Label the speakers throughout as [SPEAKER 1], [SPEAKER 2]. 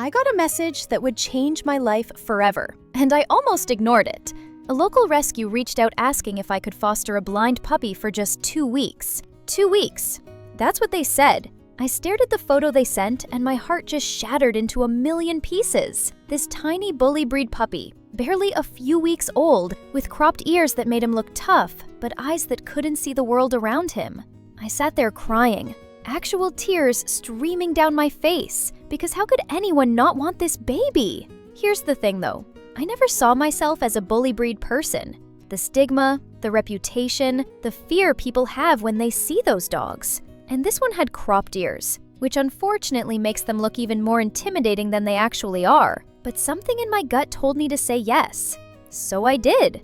[SPEAKER 1] I got a message that would change my life forever, and I almost ignored it. A local rescue reached out asking if I could foster a blind puppy for just 2 weeks. 2 weeks. That's what they said. I stared at the photo they sent, and my heart just shattered into a million pieces. This tiny bully breed puppy, barely a few weeks old, with cropped ears that made him look tough, but eyes that couldn't see the world around him. I sat there crying, actual tears streaming down my face, because how could anyone not want this baby? Here's the thing though, I never saw myself as a bully breed person. The stigma, the reputation, the fear people have when they see those dogs. And this one had cropped ears, which unfortunately makes them look even more intimidating than they actually are. But something in my gut told me to say yes. So I did.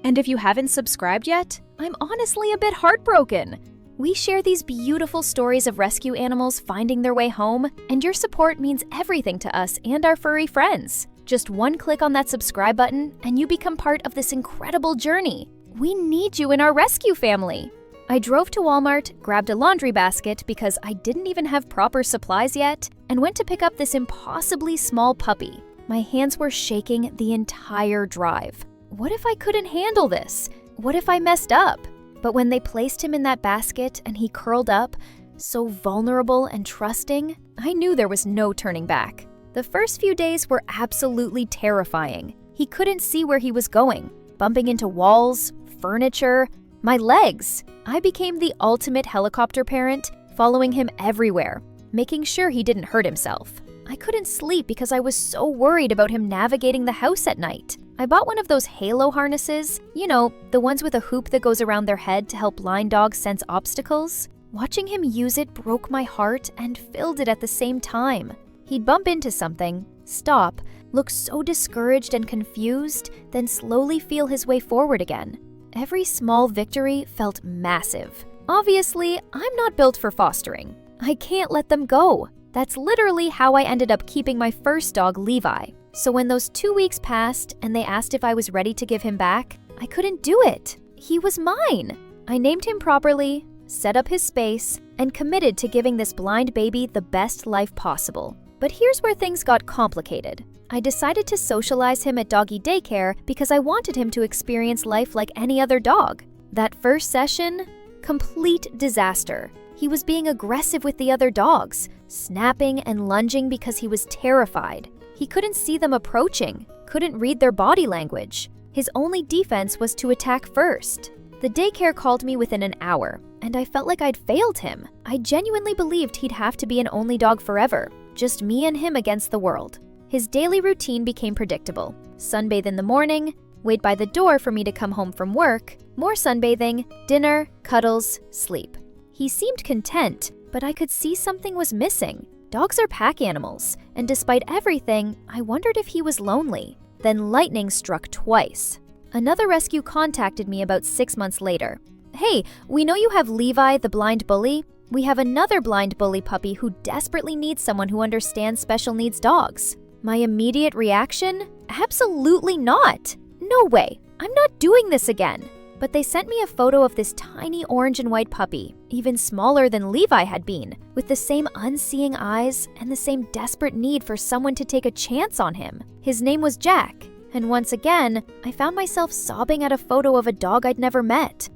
[SPEAKER 1] And if you haven't subscribed yet, I'm honestly a bit heartbroken. We share these beautiful stories of rescue animals finding their way home, and your support means everything to us and our furry friends. Just one click on that subscribe button, and you become part of this incredible journey. We need you in our rescue family. I drove to Walmart, grabbed a laundry basket because I didn't even have proper supplies yet, and went to pick up this impossibly small puppy. My hands were shaking the entire drive. What if I couldn't handle this? What if I messed up? But when they placed him in that basket and he curled up, so vulnerable and trusting, I knew there was no turning back. The first few days were absolutely terrifying. He couldn't see where he was going, bumping into walls, furniture, my legs. I became the ultimate helicopter parent, following him everywhere, making sure he didn't hurt himself. I couldn't sleep because I was so worried about him navigating the house at night. I bought one of those halo harnesses, you know, the ones with a hoop that goes around their head to help blind dogs sense obstacles. Watching him use it broke my heart and filled it at the same time. He'd bump into something, stop, look so discouraged and confused, then slowly feel his way forward again. Every small victory felt massive. Obviously, I'm not built for fostering. I can't let them go. That's literally how I ended up keeping my first dog, Levi. So when those 2 weeks passed and they asked if I was ready to give him back, I couldn't do it. He was mine. I named him properly, set up his space, and committed to giving this blind baby the best life possible. But here's where things got complicated. I decided to socialize him at doggy daycare because I wanted him to experience life like any other dog. That first session, complete disaster. He was being aggressive with the other dogs, snapping and lunging because he was terrified. He couldn't see them approaching, couldn't read their body language. His only defense was to attack first. The daycare called me within an hour, and I felt like I'd failed him. I genuinely believed he'd have to be an only dog forever, just me and him against the world. His daily routine became predictable. Sunbathe in the morning, wait by the door for me to come home from work, more sunbathing, dinner, cuddles, sleep. He seemed content, but I could see something was missing. Dogs are pack animals, and despite everything, I wondered if he was lonely. Then lightning struck twice. Another rescue contacted me about 6 months later. Hey, we know you have Levi, the blind bully. We have another blind bully puppy who desperately needs someone who understands special needs dogs. My immediate reaction? Absolutely not. No way. I'm not doing this again. But they sent me a photo of this tiny orange and white puppy, even smaller than Levi had been, with the same unseeing eyes and the same desperate need for someone to take a chance on him. His name was Jack, and once again, I found myself sobbing at a photo of a dog I'd never met.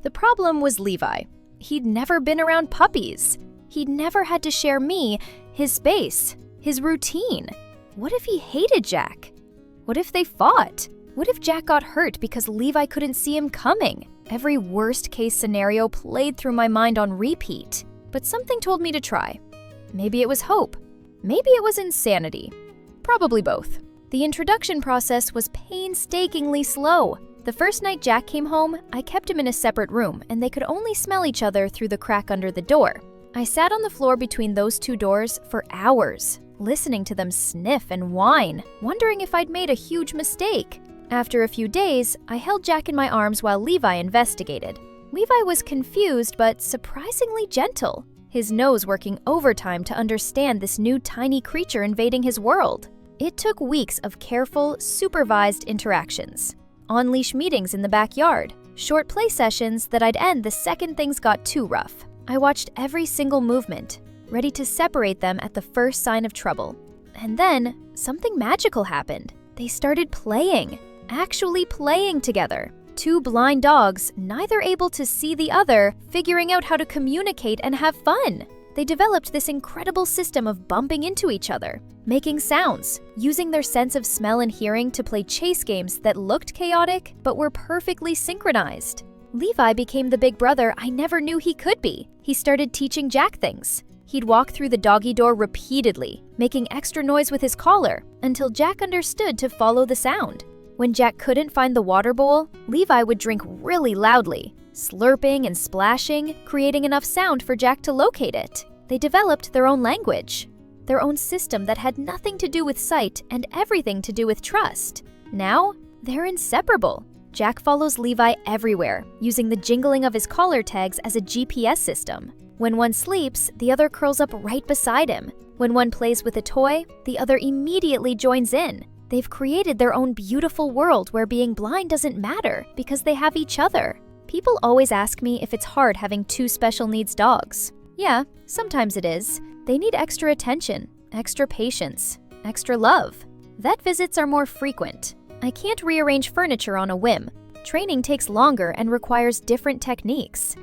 [SPEAKER 1] The problem was Levi. He'd never been around puppies. He'd never had to share me, his space, his routine. What if he hated Jack? What if they fought? What if Jack got hurt because Levi couldn't see him coming? Every worst-case scenario played through my mind on repeat. But something told me to try. Maybe it was hope. Maybe it was insanity. Probably both. The introduction process was painstakingly slow. The first night Jack came home, I kept him in a separate room, and they could only smell each other through the crack under the door. I sat on the floor between those two doors for hours, listening to them sniff and whine, wondering if I'd made a huge mistake. After a few days, I held Jack in my arms while Levi investigated. Levi was confused but surprisingly gentle, his nose working overtime to understand this new tiny creature invading his world. It took weeks of careful, supervised interactions. on-leash meetings in the backyard, short play sessions that I'd end the second things got too rough. I watched every single movement, ready to separate them at the first sign of trouble. And then, something magical happened. They started playing, actually playing together. Two blind dogs, neither able to see the other, figuring out how to communicate and have fun. They developed this incredible system of bumping into each other, making sounds, using their sense of smell and hearing to play chase games that looked chaotic but were perfectly synchronized. Levi became the big brother I never knew he could be. He started teaching Jack things. He'd walk through the doggy door repeatedly, making extra noise with his collar, until Jack understood to follow the sound. When Jack couldn't find the water bowl, Levi would drink really loudly, slurping and splashing, creating enough sound for Jack to locate it. They developed their own language, their own system that had nothing to do with sight and everything to do with trust. Now, they're inseparable. Jack follows Levi everywhere, using the jingling of his collar tags as a GPS system. When one sleeps, the other curls up right beside him. When one plays with a toy, the other immediately joins in. They've created their own beautiful world where being blind doesn't matter because they have each other. People always ask me if it's hard having two special needs dogs. Yeah, sometimes it is. They need extra attention, extra patience, extra love. Vet visits are more frequent. I can't rearrange furniture on a whim. Training takes longer and requires different techniques.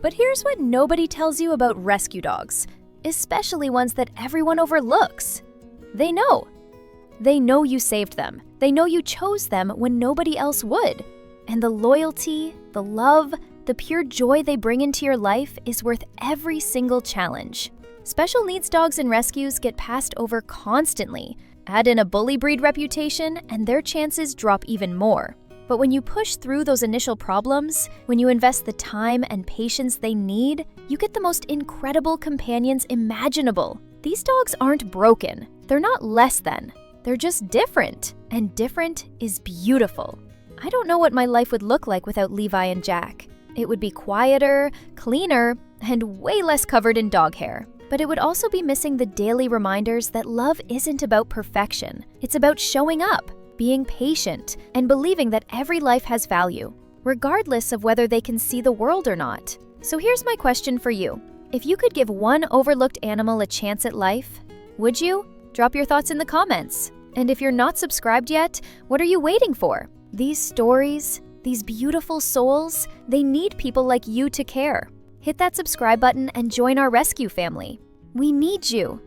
[SPEAKER 1] But here's what nobody tells you about rescue dogs, especially ones that everyone overlooks. They know. They know you saved them. They know you chose them when nobody else would. And the loyalty, the love, the pure joy they bring into your life is worth every single challenge. Special needs dogs and rescues get passed over constantly. Add in a bully breed reputation, and their chances drop even more. But when you push through those initial problems, when you invest the time and patience they need, you get the most incredible companions imaginable. These dogs aren't broken. They're not less than. They're just different, and different is beautiful. I don't know what my life would look like without Levi and Jack. It would be quieter, cleaner, and way less covered in dog hair. But it would also be missing the daily reminders that love isn't about perfection. It's about showing up, being patient, and believing that every life has value, regardless of whether they can see the world or not. So here's my question for you. If you could give one overlooked animal a chance at life, would you? Drop your thoughts in the comments. And if you're not subscribed yet, what are you waiting for? These stories, these beautiful souls, they need people like you to care. Hit that subscribe button and join our rescue family. We need you.